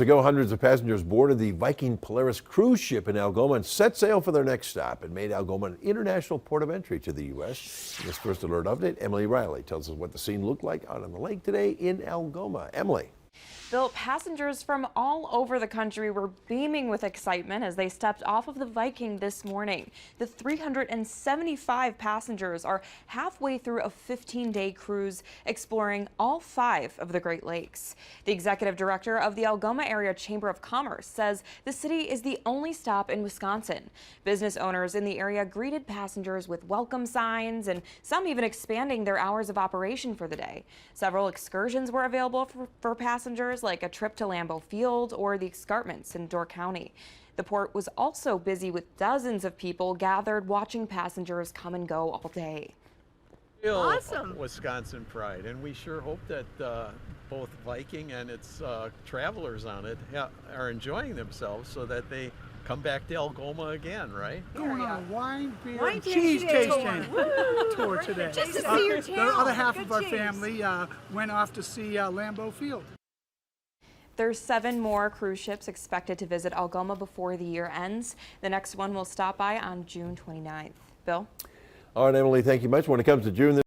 Ago, hundreds of passengers boarded the Viking Polaris cruise ship in Algoma and set sail for their next stop. It made Algoma an international port of entry to the U.S. In this first alert update, Emily Riley tells us what the scene looked like out on the lake today in Algoma. Emily. Bill, passengers from all over the country were beaming with excitement as they stepped off of the Viking this morning. The 375 passengers are halfway through a 15-day cruise exploring all 5 of the Great Lakes. The executive director of the Algoma Area Chamber of Commerce says the city is the only stop in Wisconsin. Business owners in the area greeted passengers with welcome signs and some even expanding their hours of operation for the day. Several excursions were available for passengers, like a trip to Lambeau Field or the escarpments in Door County. The port was also busy with dozens of people gathered watching passengers come and go all day. Awesome. Wisconsin pride, and we sure hope that both Viking and its travelers on it are enjoying themselves so that they come back to Algoma again, right? Going on a wine, beer, and cheese tasting tour today. Just to see your town. The other half Good of our cheese. family went off to see Lambeau Field. There's 7 more cruise ships expected to visit Algoma before the year ends. The next one will stop by on June 29th. Bill? All right, Emily, thank you much. When it comes to June,